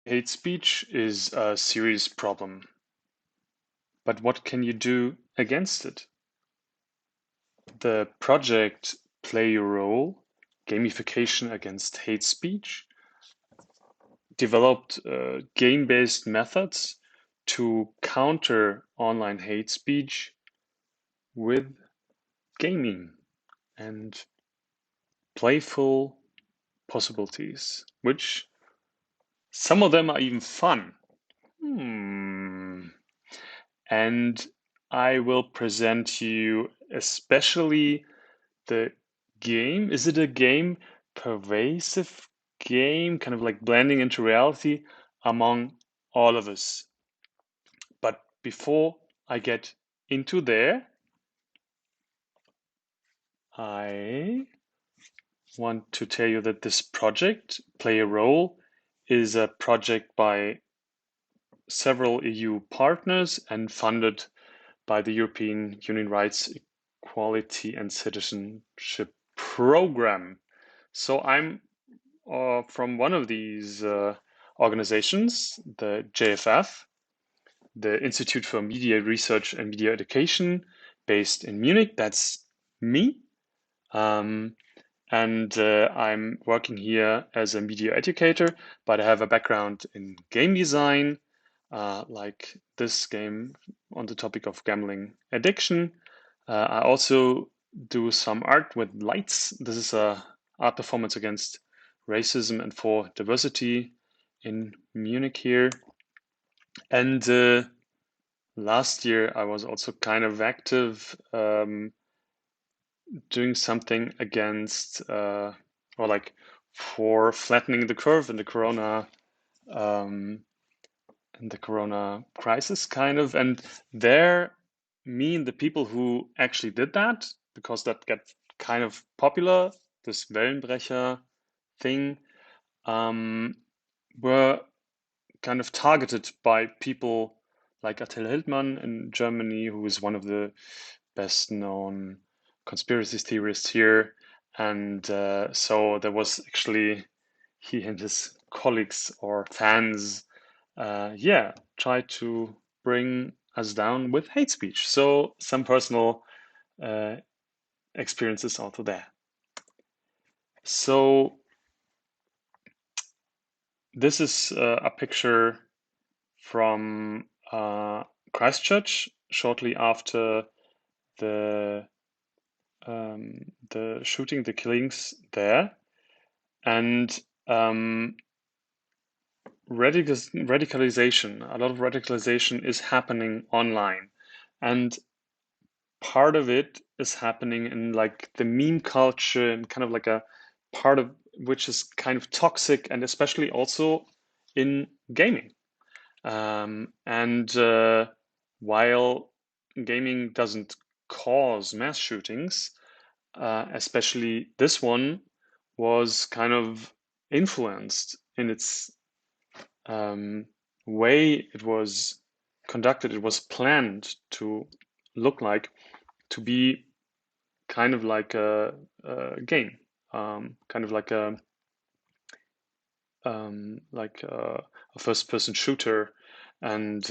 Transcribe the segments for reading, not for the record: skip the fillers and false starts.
Hate speech is a serious problem, but what can you do against it? The project Play Your Role, Gamification Against Hate Speech, developed game-based methods to counter online hate speech with gaming and playful possibilities, which some of them are even fun. And I will present to you especially the game. Is it a game? Pervasive game, kind of like blending into reality among all of us. But before I get into there, I want to tell you that this project, Play a Role, is a project by several EU partners and funded by the European Union Rights, Equality and Citizenship Programme. So I'm from one of these organizations, the JFF, the Institute for Media Research and Media Education, based in Munich. That's me. And I'm working here as a media educator, but I have a background in game design, like this game on the topic of gambling addiction. I also do some art with lights. This is a art performance against racism and for diversity in Munich here. And last year I was also kind of active doing something against or like for flattening the curve in um, the corona crisis kind of. And there, me and the people who actually did that, because that got kind of popular, this Wellenbrecher thing, were kind of targeted by people like Attila Hildmann in Germany, who is one of the best known conspiracy theorists here. And so there was actually he and his colleagues or fans, yeah, tried to bring us down with hate speech. So some personal uh, experiences also there. So this is a picture from Christchurch shortly after the the shooting, the killings there, and radicalization. A lot of radicalization is happening online, and part of it is happening in like the meme culture and kind of like a part of which is kind of toxic, and especially also in gaming. And while gaming doesn't cause mass shootings, especially this one was kind of influenced in its way it was conducted. It was planned to look like to be kind of like a game, kind of like a first-person shooter, and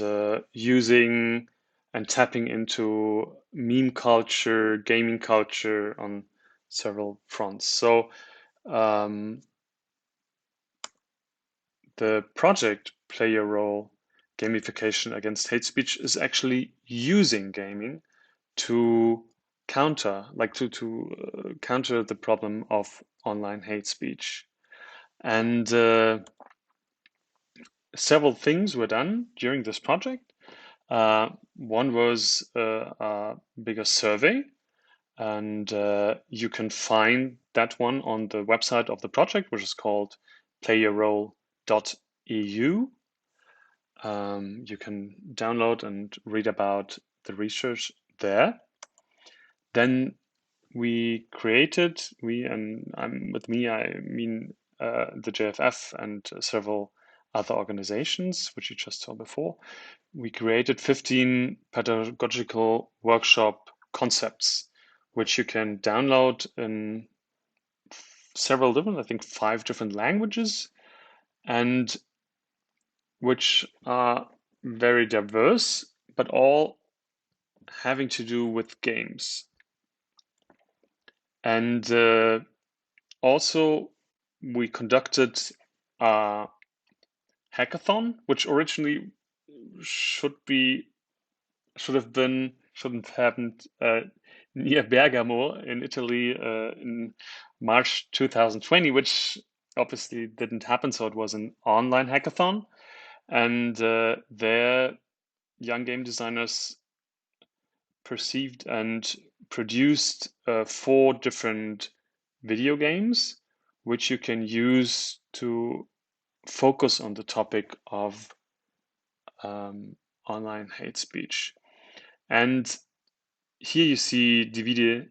using and tapping into meme culture, gaming culture on several fronts. So um, the project Play a Role Gamification Against Hate Speech is actually using gaming to counter the problem of online hate speech. And several things were done during this project. One was a bigger survey, and you can find that one on the website of the project, which is called playyourrole.eu. You can download and read about the research there. Then with me, I mean the JFF and several other organizations, which you just saw before. We created 15 pedagogical workshop concepts, which you can download in several different, I think 5 different languages. And which are very diverse, but all having to do with games. And also, we conducted a hackathon, which originally shouldn't have happened near Bergamo in Italy in March 2020, which obviously didn't happen. So it was an online hackathon, and there young game designers perceived and produced 4 different video games, which you can use to focus on the topic of online hate speech. And here you see Divide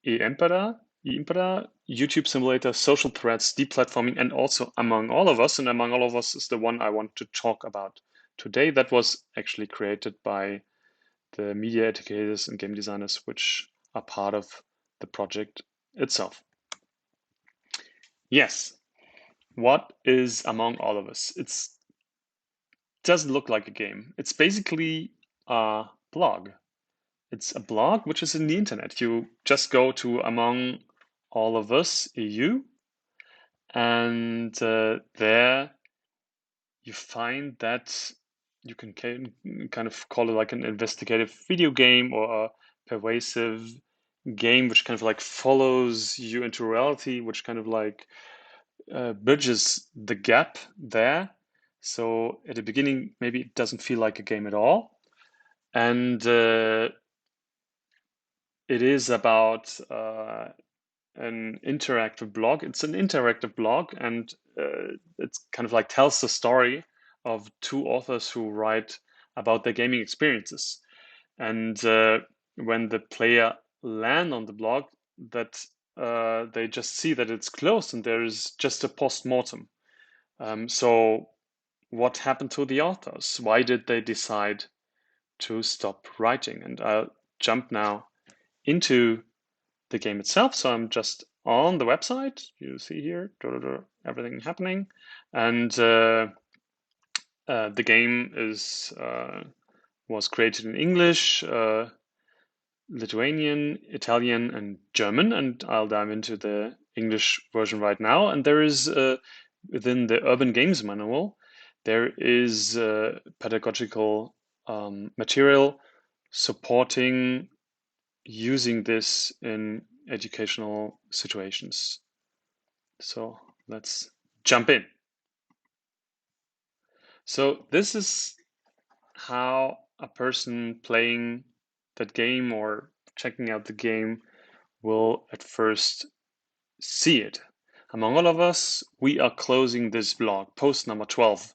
e Impera, YouTube Simulator, Social Threats, Deplatforming, and also Among All of Us. And Among All of Us is the one I want to talk about today. That was actually created by the media educators and game designers, which are part of the project itself. Yes, what is Among All of Us? It doesn't look like a game. It's basically a blog. It's a blog which is in the internet. You just go to Among All of Us EU, and there you find that you can kind of call it like an investigative video game or a pervasive game which kind of like follows you into reality, which kind of like bridges the gap there. So at the beginning, maybe it doesn't feel like a game at all. And it is about an interactive blog. It's an interactive blog, and it's kind of like tells the story of 2 authors who write about their gaming experiences. And when the player land on the blog, that they just see that it's closed and there is just a post-mortem. So what happened to the authors? Why did they decide to stop writing? And I'll jump now into the game itself. So I'm just on the website. You see here, everything happening. And the game was created in English, Lithuanian, Italian, and German, and I'll dive into the English version right now. And there is, within the Urban Games Manual, there is pedagogical material supporting using this in educational situations. So let's jump in. So this is how a person playing that game or checking out the game will at first see it. Among all of us, we are closing this blog, post number 12.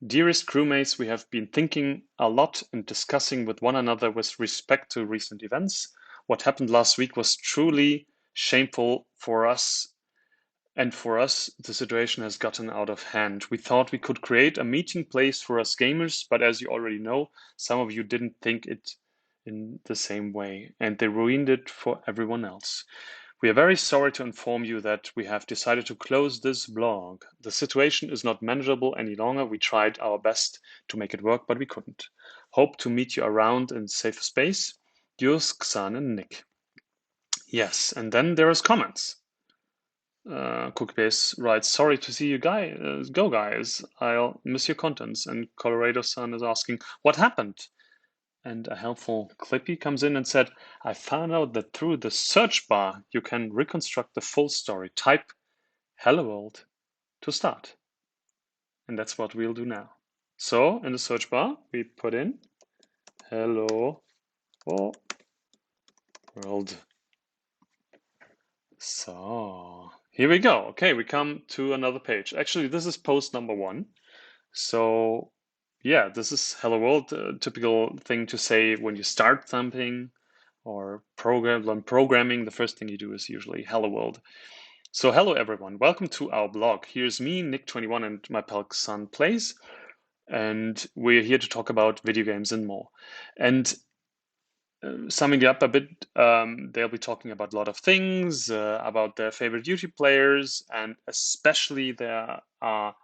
Dearest crewmates, we have been thinking a lot and discussing with one another with respect to recent events. What happened last week was truly shameful for us. And for us, the situation has gotten out of hand. We thought we could create a meeting place for us gamers, but as you already know, some of you didn't think it in the same way, and they ruined it for everyone else. We are very sorry to inform you that we have decided to close this blog. The situation is not manageable any longer. We tried our best to make it work, but we couldn't. Hope to meet you around in safer space. Yours, Xan and Nick. Yes, and then there is comments. Cookiebase writes, sorry to see you guys go, guys. I'll miss your contents. And Colorado Sun is asking, what happened? And a helpful Clippy comes in and said, I found out that through the search bar, you can reconstruct the full story. Type Hello World to start. And that's what we'll do now. So in the search bar, we put in Hello World. So here we go. Okay, we come to another page. Actually, this is post number 1. So yeah, this is Hello World, a typical thing to say when you start something or programming. The first thing you do is usually Hello World. So hello everyone, welcome to our blog. Here's me, Nick21, and my pal Xan Plays, and we're here to talk about video games and more. And summing it up a bit, they'll be talking about a lot of things, about their favorite YouTube players, and especially they are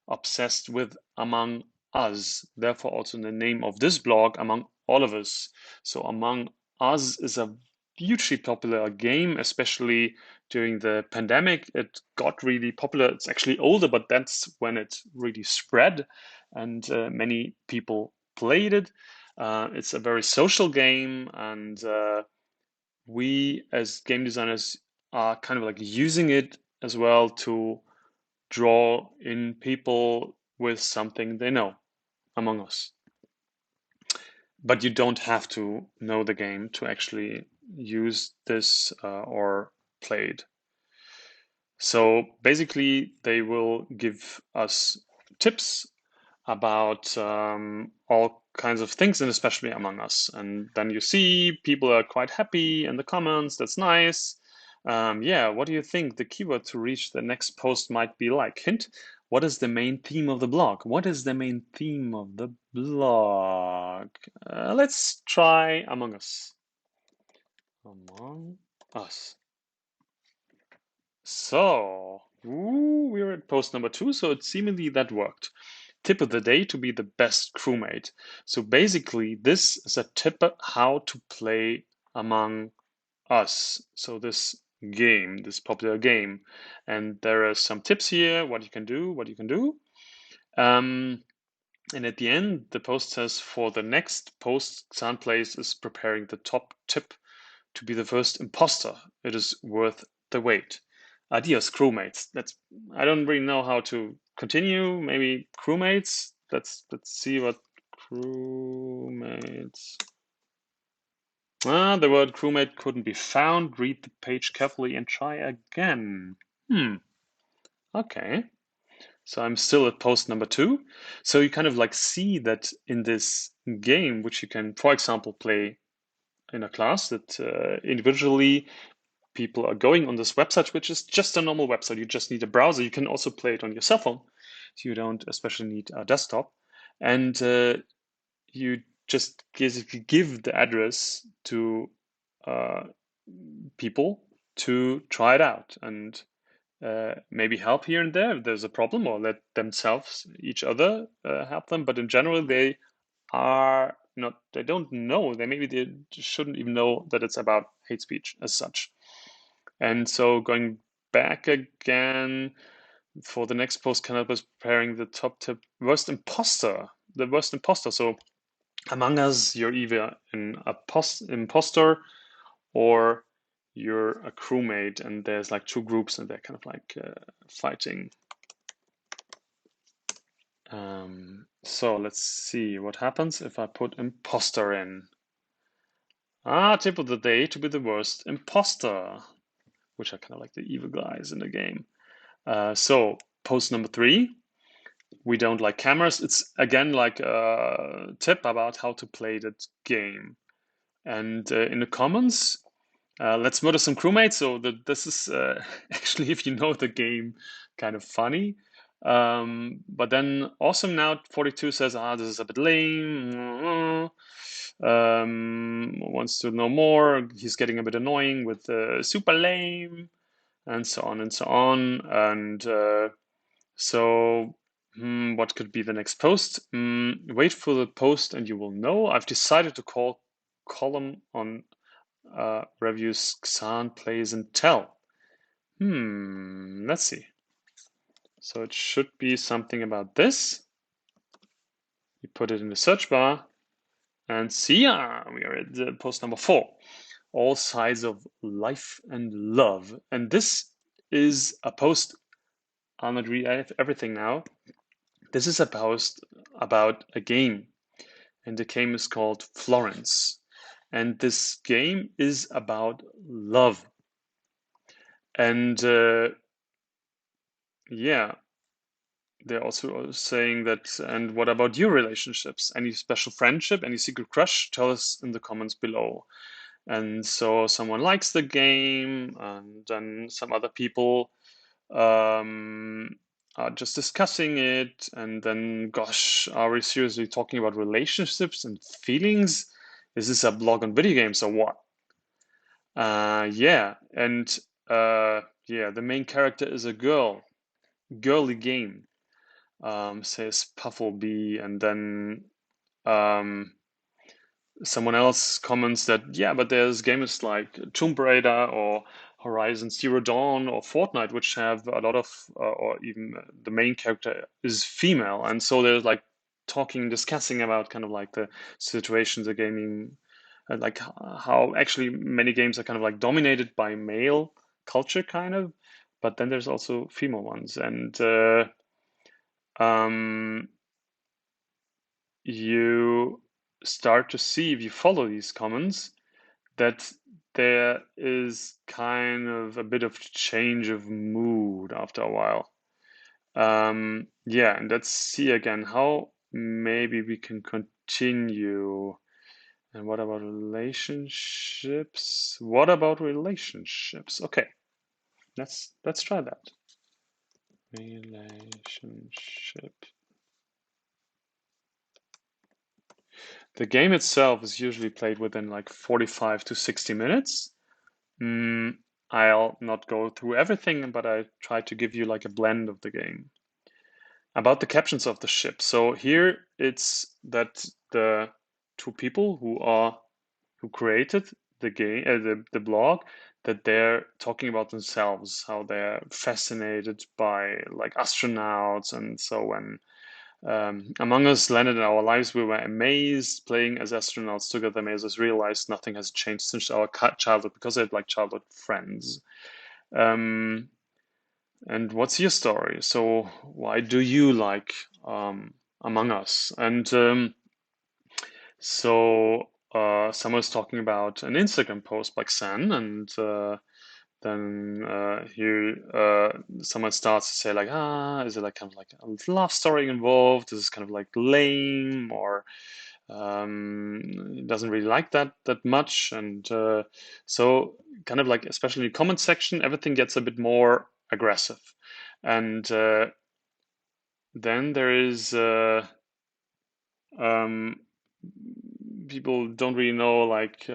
obsessed with Among us, therefore also the name of this blog, Among All of Us. So Among Us is a hugely popular game, especially during the pandemic. It got really popular. It's actually older, but that's when it really spread and many people played it. It's a very social game, and we as game designers are kind of like using it as well to draw in people with something they know among us. But you don't have to know the game to actually use this or play it. So basically, they will give us tips about all kinds of things, and especially Among Us. And then you see people are quite happy in the comments. That's nice. Yeah, what do you think the keyword to reach the next post might be like? Hint, what is the main theme of the blog? What is the main theme of the blog? Let's try Among Us. Among Us. So, we're at post number 2, so it seemingly that worked. Tip of the day to be the best crewmate. So basically, this is a tip how to play Among Us. So this game, this popular game. And there are some tips here, what you can do, what you can do. And at the end, the post says for the next post, Xanplace is preparing the top tip to be the first imposter. It is worth the wait. Dearest crewmates. I don't really know how to continue. Maybe crewmates. Let's see what crewmates. The word crewmate couldn't be found. Read the page carefully and try again. Okay. So I'm still at post number 2. So you kind of like see that in this game, which you can, for example, play in a class, that individually people are going on this website, which is just a normal website. You just need a browser. You can also play it on your cell phone. So you don't especially need a desktop. And you just basically give the address to people to try it out and maybe help here and there if there's a problem, or let themselves, each other, help them. But in general, they are not, they don't know, they shouldn't even know that it's about hate speech as such. And so going back again, for the next post, Canada was preparing the top tip, worst imposter, the worst imposter. So Among Us, you're either an imposter or you're a crewmate, and there's like 2 groups, and they're kind of like fighting. So let's see what happens if I put imposter in. Tip of the day to be the worst imposter, which are kind of like the evil guys in the game. So post number 3, we don't like cameras. It's again like a tip about how to play that game. And in the comments, let's murder some crewmates. So this is actually, if you know the game, kind of funny. But then Awesome Now 42 says, this is a bit lame. Wants to know more. He's getting a bit annoying with super lame, and so on and so on. And so what could be the next post? Wait for the post and you will know. I've decided to call column on reviews Xan plays and tell. Let's see. So it should be something about this. You put it in the search bar and see, we are at post number 4. All sides of life and love. And this is a post, I'll not read everything now. This is a post about a game, and the game is called Florence. And this game is about love. And yeah, they're also saying that, and what about your relationships? Any special friendship, any secret crush? Tell us in the comments below. And so someone likes the game, and then some other people are just discussing it. And then, gosh, are we seriously talking about relationships and feelings? Is this a blog on video games or what? Yeah, and yeah, the main character is a girl. Girly game. says Pufflebee, and then um, someone else comments that, yeah, but there's games like Tomb Raider or Horizon Zero Dawn or Fortnite, which have a lot of, or even the main character is female. And so there's like talking, discussing about kind of like the situations the gaming, like how actually many games are kind of like dominated by male culture, kind of. But then there's also female ones. And um, you start to see, if you follow these comments, that there is kind of a bit of change of mood after a while. Yeah, and let's see again how maybe we can continue. And what about relationships? What about relationships? Okay, let's try that. Relationship. The game itself is usually played within like 45 to 60 minutes. Mm, I'll not go through everything, but I try to give you like a blend of the game. About the captions of the ship. So here it's that the two people who created the game, the blog, that they're talking about themselves, how they're fascinated by like astronauts, and so when Among Us landed in our lives, we were amazed. Playing as astronauts together made us realize nothing has changed since our childhood, because they had like childhood friends. Um, and what's your story? So why do you like Among Us? And someone's talking about an Instagram post by Xan, and then here someone starts to say like, is it like kind of like a love story involved? Is this kind of like lame, or doesn't really like that much? And so kind of like, especially in the comment section, everything gets a bit more aggressive. And then there is um, people don't really know like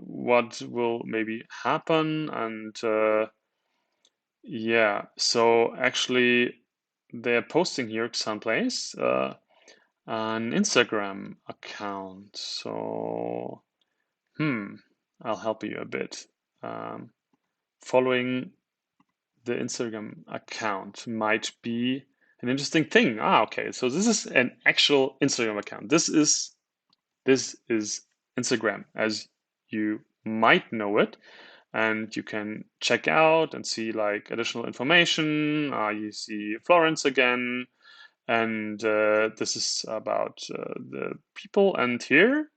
what will maybe happen, and yeah, so actually they're posting here someplace an Instagram account. So I'll help you a bit. Following the Instagram account might be an interesting thing. Okay, so this is an actual Instagram account. This is Instagram as you might know it, and you can check out and see like additional information. You see Florence again, and this is about the people. And here,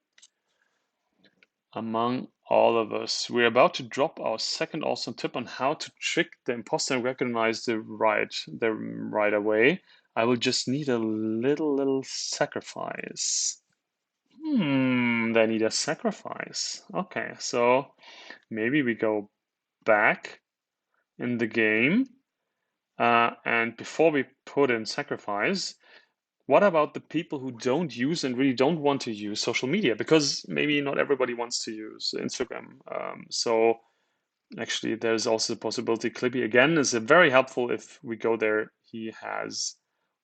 among all of us, we're about to drop our second awesome tip on how to trick the imposter and recognize the right away. I will just need a little sacrifice. They need a sacrifice. Okay, so maybe we go back in the game, and before we put in sacrifice, what about the people who don't use and really don't want to use social media? Because maybe not everybody wants to use Instagram. So actually, there's also the possibility. Clippy again is very helpful. If we go there, he has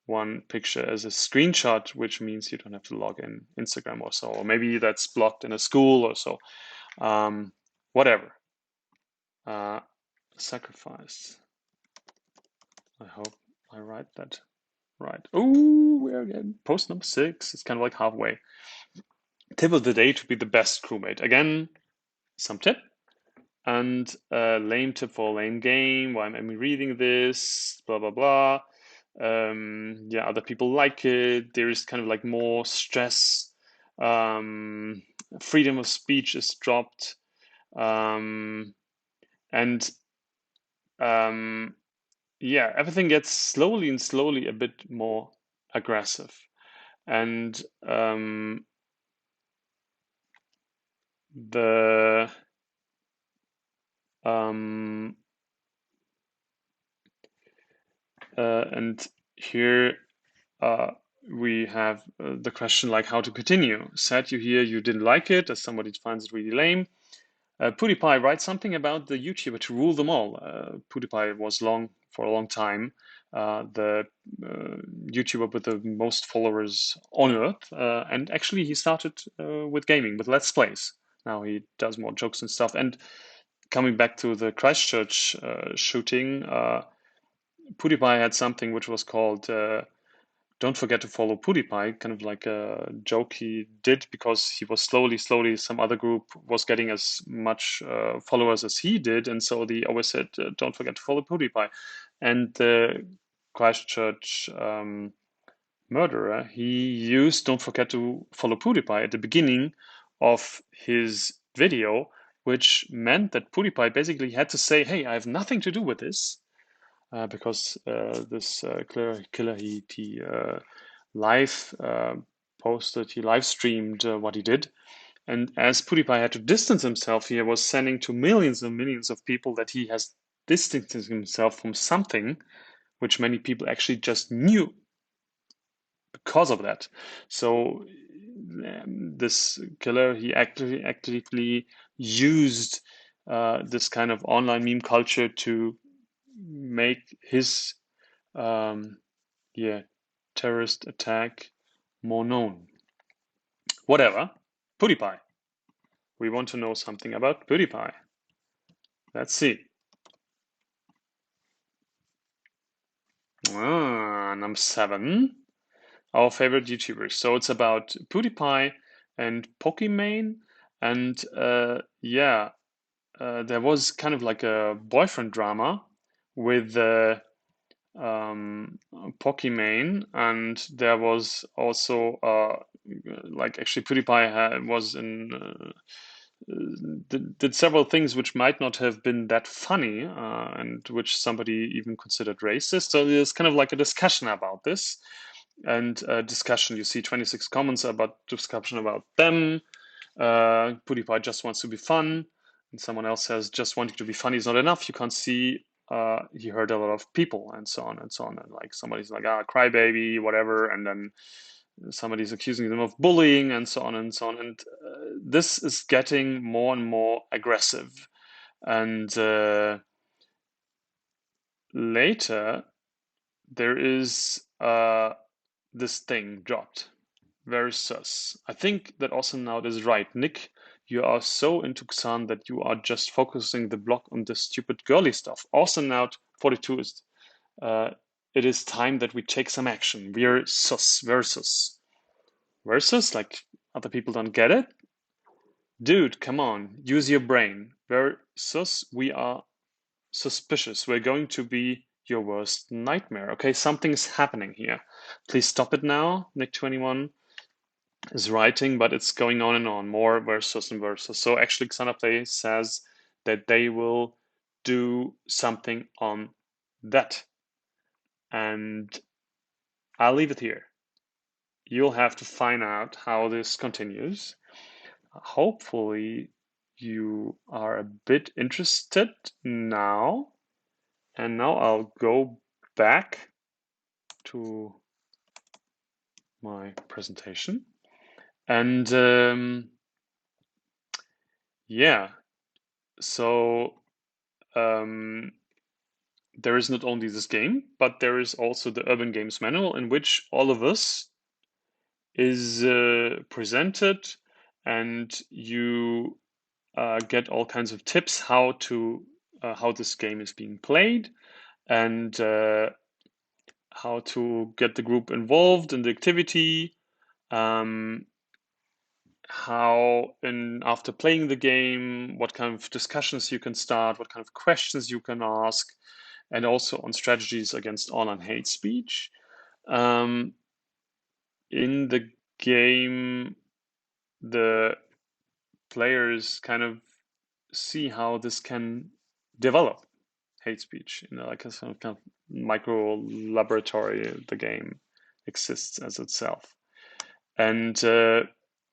one picture as a screenshot, which means you don't have to log in Instagram or so, or maybe that's blocked in a school or so. Whatever. Uh, sacrifice. I hope I write that right. Oh, we're again post number 6. It's kind of like halfway. Tip of the day to be the best crewmate. Again, some tip. And lame tip for a lame game. Why am I reading this? Blah blah blah. Yeah, other people like it. There is kind of like more stress. Freedom of speech is dropped, and yeah, everything gets slowly a bit more aggressive, and the and here we have the question like how to continue. Sad you hear you didn't like it, as somebody finds it really lame. Pewdiepie writes something about the YouTuber to rule them all. Pewdiepie was for a long time the YouTuber with the most followers on Earth. And actually, he started with gaming, with Let's Plays. Now he does more jokes and stuff. And coming back to the Christchurch shooting, PewDiePie had something which was called "Don't forget to follow PewDiePie," kind of like a joke he did because he was slowly, some other group was getting as much followers as he did, and so they always said, "Don't forget to follow PewDiePie." And the Christchurch murderer, he used "Don't forget to follow PewDiePie" at the beginning of his video, which meant that PewDiePie basically had to say, "Hey, I have nothing to do with this." Because this killer, he live posted, he live streamed what he did. And as PewDiePie had to distance himself, he was sending to millions and millions of people that he has distanced himself from something which many people actually just knew because of that. So this killer, he actively used this kind of online meme culture to make his yeah, terrorist attack more known. Whatever. PewDiePie. We want to know something about PewDiePie. Let's see. Number 7. Our favorite YouTubers. So it's about PewDiePie and Pokemane. And yeah, there was kind of like a boyfriend drama with Pokemane, and there was also like actually PewDiePie was in did several things which might not have been that funny, and which somebody even considered racist. So there's kind of like a discussion about this, and discussion. You see 26 comments about discussion about them. PewDiePie just wants to be fun, and someone else says just wanting to be funny is not enough. You can't see he hurt a lot of people, and so on and so on. And like somebody's like, crybaby, whatever, and then somebody's accusing them of bullying, and so on and so on. And this is getting more and more aggressive. And later, there is this thing dropped. Very sus. I think that Awesome is right. Nick, you are so into Xan that you are just focusing the block on the stupid girly stuff. Awesome 42 is it is time that we take some action. We're sus versus. Versus? Like other people don't get it? Dude, come on, use your brain. Versus, we are suspicious. We're going to be your worst nightmare. Okay, something's happening here. Please stop it now, Nick21 is writing, but it's going on and on, more versus and versus. So actually Xanaplay says that they will do something on that. And I'll leave it here. You'll have to find out how this continues. Hopefully you are a bit interested now. And now I'll go back to my presentation. And yeah, so there is not only this game, but there is also the Urban Games Manual, in which all of us is presented, and you get all kinds of tips how this game is being played, and how to get the group involved in the activity, how after playing the game, what kind of discussions you can start, what kind of questions you can ask, and also on strategies against online hate speech. In the game, the players kind of see how this can develop hate speech, like a sort of kind of micro laboratory. The game exists as itself. And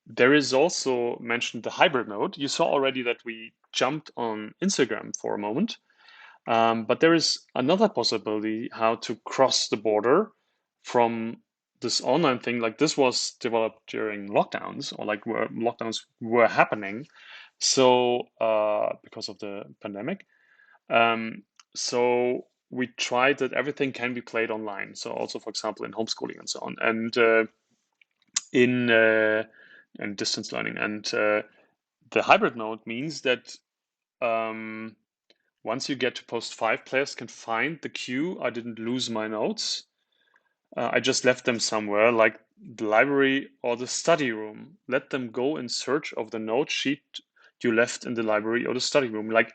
there is also mentioned the hybrid mode. You saw already that we jumped on Instagram for a moment. But there is another possibility how to cross the border from this online thing. Like this was developed during lockdowns, or like where lockdowns were happening. So because of the pandemic. So we tried that everything can be played online. So also, for example, in homeschooling and so on, and in and distance learning. And the hybrid mode means that um, once you get to post 5, players can find the queue. I didn't lose my notes. I just left them somewhere, like the library or the study room. Let them go in search of the note sheet you left in the library or the study room, like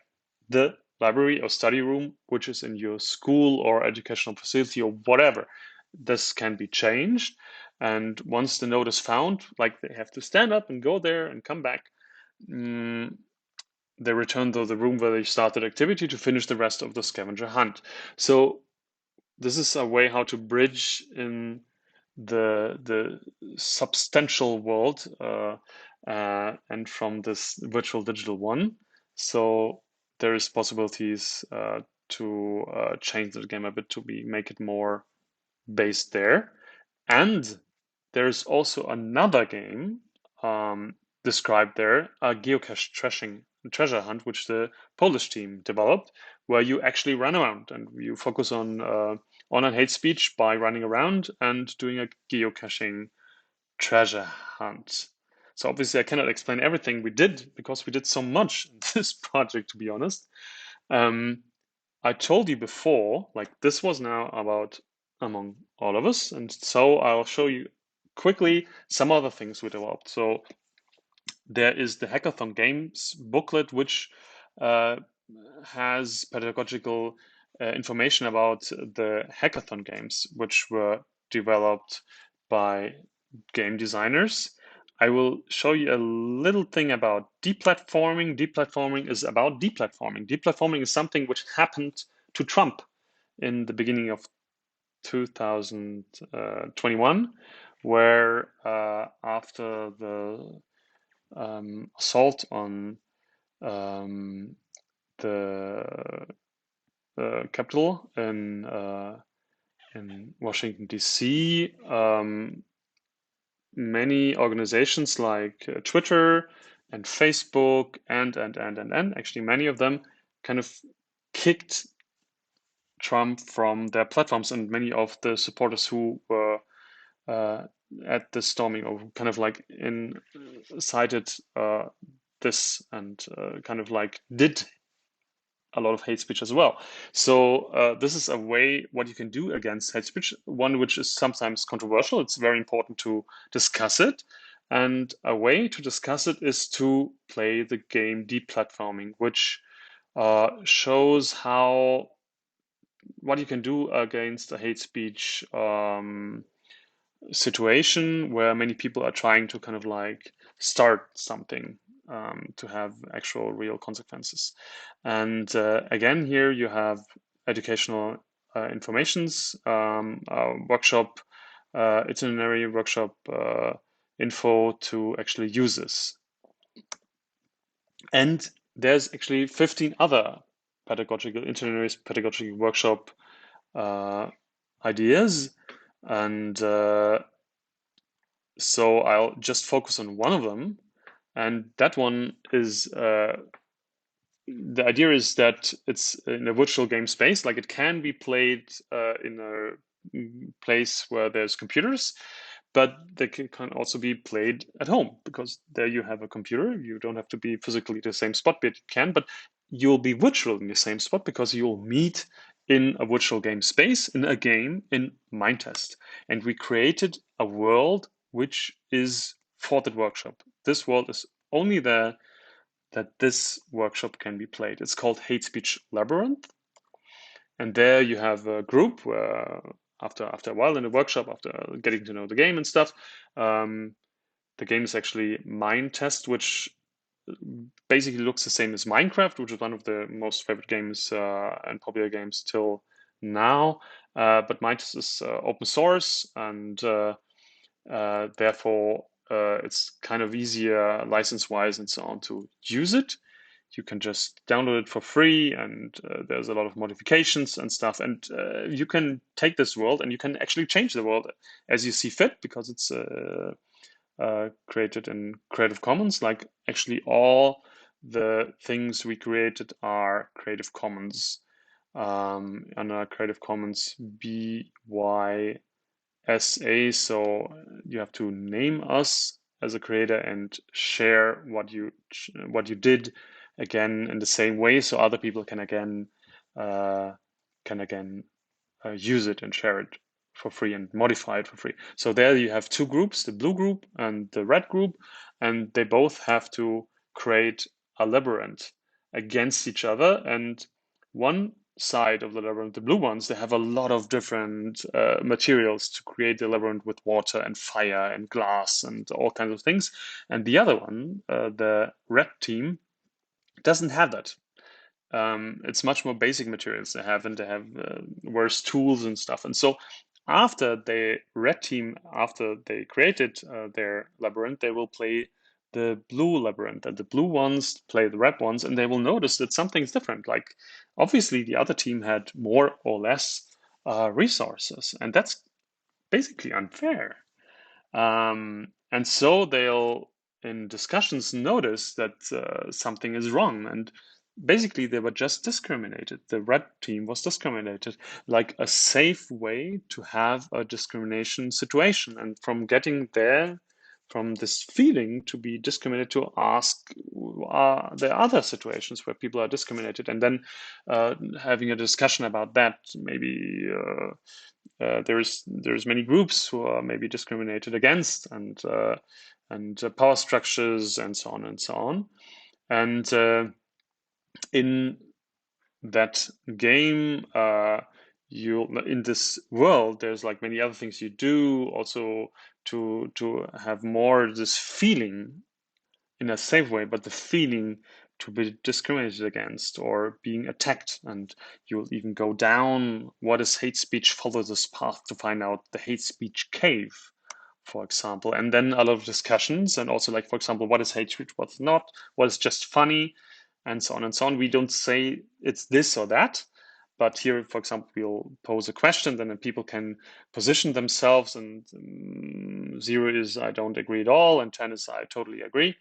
the library or study room, which is in your school or educational facility or whatever. This can be changed. And once the note is found, like they have to stand up and go there and come back. Mm, they return to the room where they started activity to finish the rest of the scavenger hunt. So this is a way how to bridge in the substantial world and from this virtual digital one. So there is possibilities to change the game a bit to make it more based there. And there's also another game described there, a geocache treasure hunt, which the Polish team developed, where you actually run around and you focus on online hate speech by running around and doing a geocaching treasure hunt. So obviously, I cannot explain everything we did because we did so much in this project, to be honest. Um, I told you before, like this was now about among all of us, and so I'll show you quickly some other things we developed. So there is the Hackathon Games booklet, which uh, has pedagogical information about the hackathon games, which were developed by game designers. I will show you a little thing about deplatforming. Deplatforming is about deplatforming. Deplatforming is something which happened to Trump in the beginning of 2021, where after the assault on the Capitol in Washington D.C., many organizations like Twitter and Facebook and actually many of them kind of kicked Trump from their platforms, and many of the supporters who were at the storming or kind of like incited this and kind of like did a lot of hate speech as well. So this is a way what you can do against hate speech, one which is sometimes controversial. It's very important to discuss it. And a way to discuss it is to play the game Deplatforming, which shows how what you can do against a hate speech situation where many people are trying to kind of like start something to have actual real consequences. And again, here you have educational informations, workshop itinerary, workshop info to actually use this. And there's actually 15 other pedagogical itineraries, pedagogical workshop ideas. And so I'll just focus on one of them. And that one is the idea is that it's in a virtual game space, like it can be played in a place where there's computers, but they can also be played at home because there you have a computer. You don't have to be physically the same spot, but it can, but you'll be virtual in the same spot because you'll meet in a virtual game space, in a game in Mindtest. And we created a world which is for that workshop. This world is only there that this workshop can be played. It's called Hate Speech Labyrinth. And there you have a group where after a while in the workshop, after getting to know the game and stuff, the game is actually Mindtest, which basically looks the same as Minecraft, which is one of the most favorite games and popular games till now. But Mindtest is open source and therefore it's kind of easier license-wise and so on to use it. You can just download it for free, and there's a lot of modifications and stuff. And you can take this world and you can actually change the world as you see fit because it's created in Creative Commons. Like actually all the things we created are Creative Commons under Creative Commons BYSA. So you have to name us as a creator and share what you did again in the same way, so other people can again uh, use it and share it for free and modify it for free. So there you have two groups, the blue group and the red group, and they both have to create a labyrinth against each other. And one side of the labyrinth, the blue ones, they have a lot of different materials to create the labyrinth with water and fire and glass and all kinds of things. And the other one, the red team, doesn't have that. It's much more basic materials they have, and they have worse tools and stuff. And so after the red team, after they created their labyrinth, they will play the blue labyrinth, and the blue ones play the red ones, and they will notice that something's different. Like obviously the other team had more or less resources, and that's basically unfair. And so they'll, in discussions, notice that something is wrong. And basically, they were just discriminated. The red team was discriminated, like a safe way to have a discrimination situation. And from getting there, from this feeling to be discriminated, to ask, are there other situations where people are discriminated? And then having a discussion about that, maybe. There's many groups who are maybe discriminated against, and power structures and so on and so on. And in that game, you in this world, there's like many other things you do also to have more this feeling in a safe way, but the feeling to be discriminated against or being attacked. And you'll even go down what is hate speech, follow this path to find out the hate speech cave, for example. And then a lot of discussions, and also, like, for example, what is hate speech, what's not, what is just funny, and so on and so on. We don't say it's this or that. But here, for example, we'll pose a question, then people can position themselves, and 0 is I don't agree at all, and 10 is I totally agree,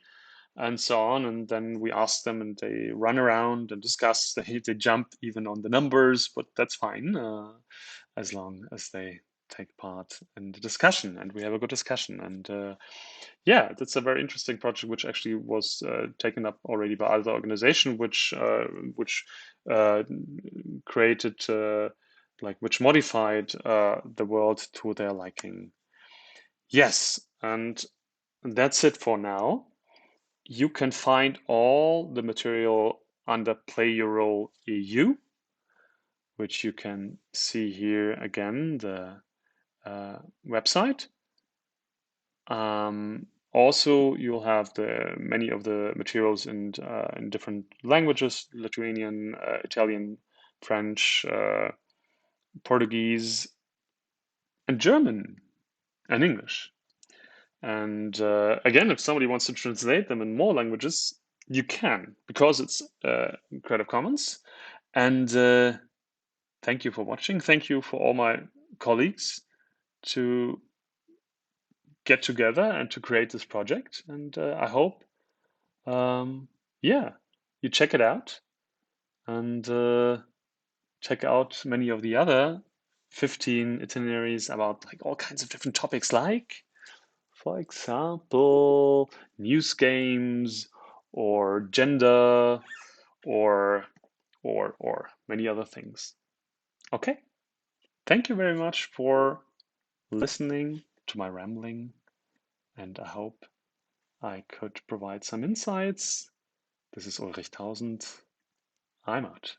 and so on. And then we ask them, and they run around and discuss. They jump even on the numbers, but that's fine as long as they take part in the discussion and we have a good discussion. And yeah, that's a very interesting project, which actually was taken up already by other organization, which uh, created which modified the world to their liking. Yes, and that's it for now. You can find all the material under Play Your Role EU, which you can see here again, the website. Also, you'll have many of the materials in different languages: Lithuanian, Italian, French, Portuguese, and German, and English. And again, if somebody wants to translate them in more languages, you can, because it's Creative Commons. And thank you for watching. Thank you for all my colleagues to get together and to create this project. And I hope, yeah, you check it out, and check out many of the other 15 itineraries about like all kinds of different topics, like, for example, news games or gender or many other things. Okay, thank you very much for listening to my rambling, and I hope I could provide some insights. This is Ulrich Tausend. I'm out.